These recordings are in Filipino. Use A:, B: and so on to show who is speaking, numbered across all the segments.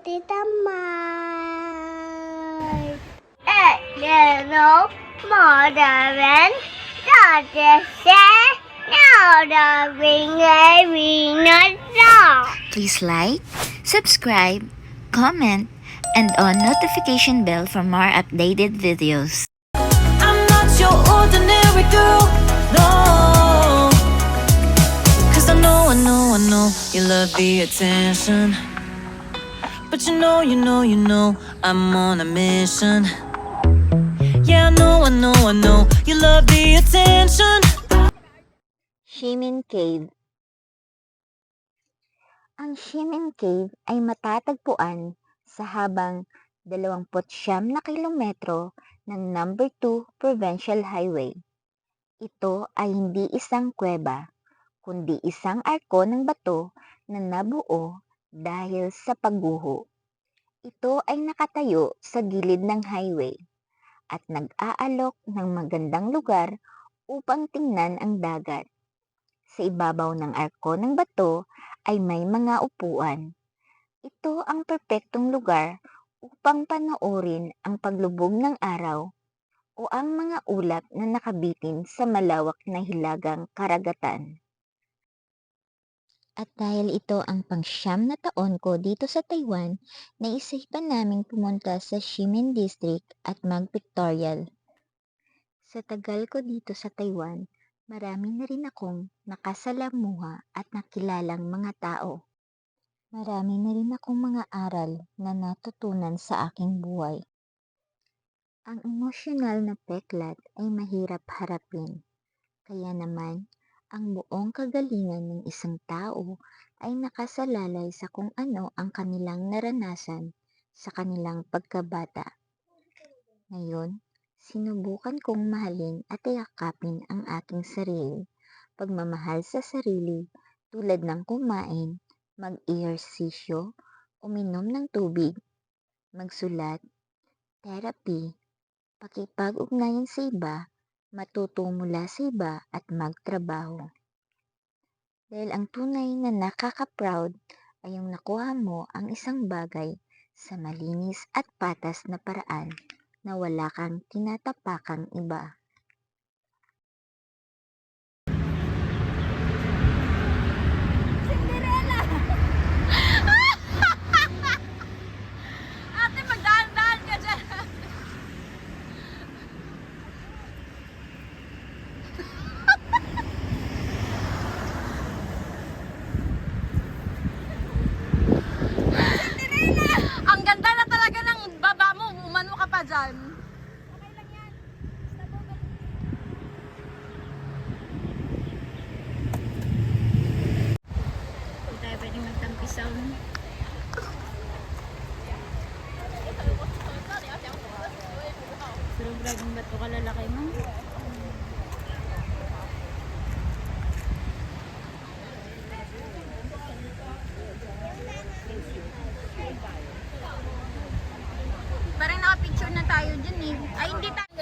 A: Tita Mai. Little mother and daughter said, now the ringer not song.
B: Please like, subscribe, comment, and on notification bell for more updated videos.
C: I'm not your ordinary girl, no. Cause I know you love the attention. But you know, I'm on a mission. Yeah, I know, you love the attention.
B: Shimin Cave. Ang Shimin Cave ay matatagpuan sa habang 29 na kilometro ng number 2 Provincial Highway. Ito ay hindi isang kuweba, kundi isang arko ng bato na nabuo dahil sa pagguho. Ito ay nakatayo sa gilid ng highway at nag-aalok ng magandang lugar upang tingnan ang dagat. Sa ibabaw ng arko ng bato ay may mga upuan. Ito ang perpektong lugar upang panoorin ang paglubog ng araw o ang mga ulap na nakabitin sa malawak na hilagang karagatan. At dahil ito ang pang-siyam na taon ko dito sa Taiwan, naisipan naming pumunta sa Ximen District at mag-pictorial. Sa tagal ko dito sa Taiwan, marami na rin akong nakasalamuha at nakilalang mga tao. Marami na rin akong mga aral na natutunan sa aking buhay. Ang emosyonal na peklat ay mahirap harapin. Kaya naman, ang buong kagalingan ng isang tao ay nakasalalay sa kung ano ang kanilang naranasan sa kanilang pagkabata. Ngayon, sinubukan kong mahalin at yakapin ang aking sarili. Pagmamahal sa sarili tulad ng kumain, mag-ehersisyo, uminom ng tubig, magsulat, therapy, pakipag-ugnayan sa iba, matuto mula sa iba at magtrabaho. Dahil ang tunay na nakaka-proud ay yung nakuha mo ang isang bagay sa malinis at patas na paraan na wala kang tinatapakang iba.
D: Ate, magdaan-daan ka dyan. Ang ganda na talaga ng baba mo. Umano ka pa dyan. Okay lang yan. Hindi tayo pwedeng magtampisaw. Pero bragong ba't ko kalalaki mo? Parang naka-picture na tayo dyan eh. Ay, hindi tayo.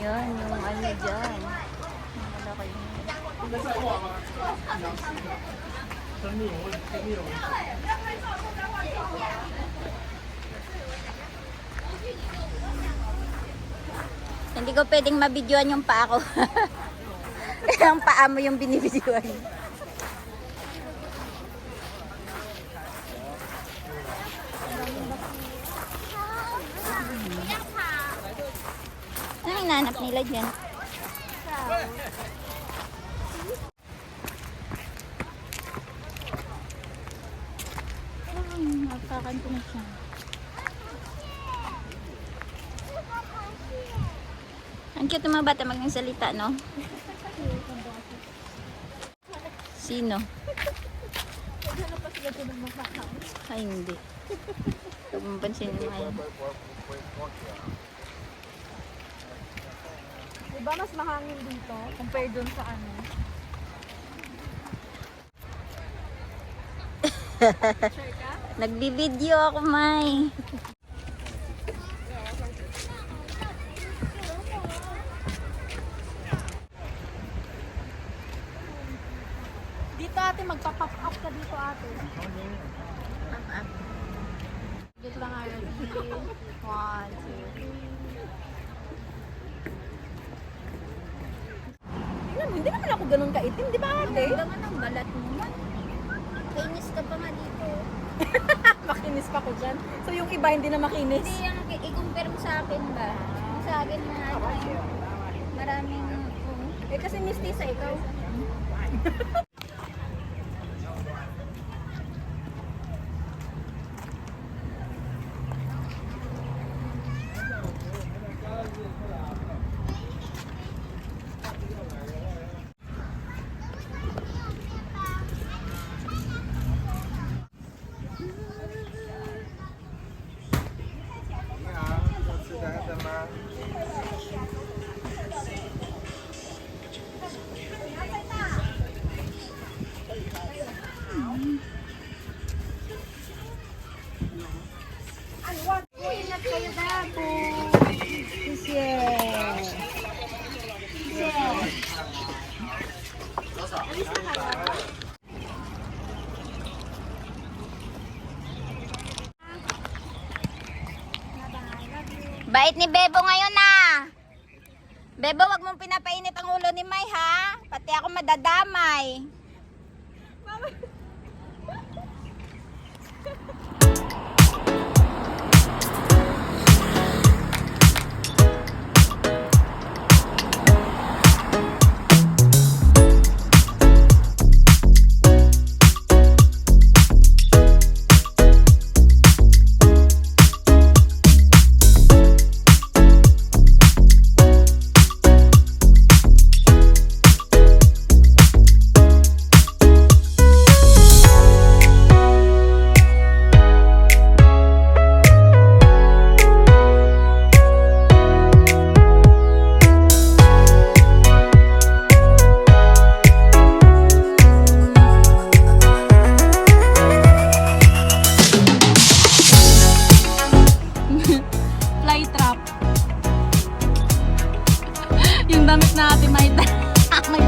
D: Yan, yung ano dyan. Malaki yun. Hindi ko pwedeng mabidyoan yung paa ko. Ang paa mo yung binibidyoan. Ano hinanap nila dyan? Magkakan ko na siya. Ang cute ng mga bata magsalita, no? Sino? Ay, hindi. Huwag mong pansinin mo yan.
E: Diba mas mahangin dito compared dun sa ano?
D: Nagbibideo ako, May.
E: Dito ate, magpa-pop up ka dito ate. Dito lang nga yun. 1, 2.
D: Hindi naman ako ganun kaitim, di ba ate?
E: Ganda nga ng balat mo.
A: Kainis ka pa nga dito.
D: Makinis pa ko dyan. So yung iba hindi na makinis.
A: Hindi yung i-compare mo sa akin ba? Sa akin na maraming
D: Eh kasi mistisa ikaw.
A: ingat kayo dabo.
D: Bait ni Bebo ngayon ah. Bebo, wag mong pinapainit ang ulo ni May ha. Pati ako madadamay.
E: Fly trap. Yung damit natin may may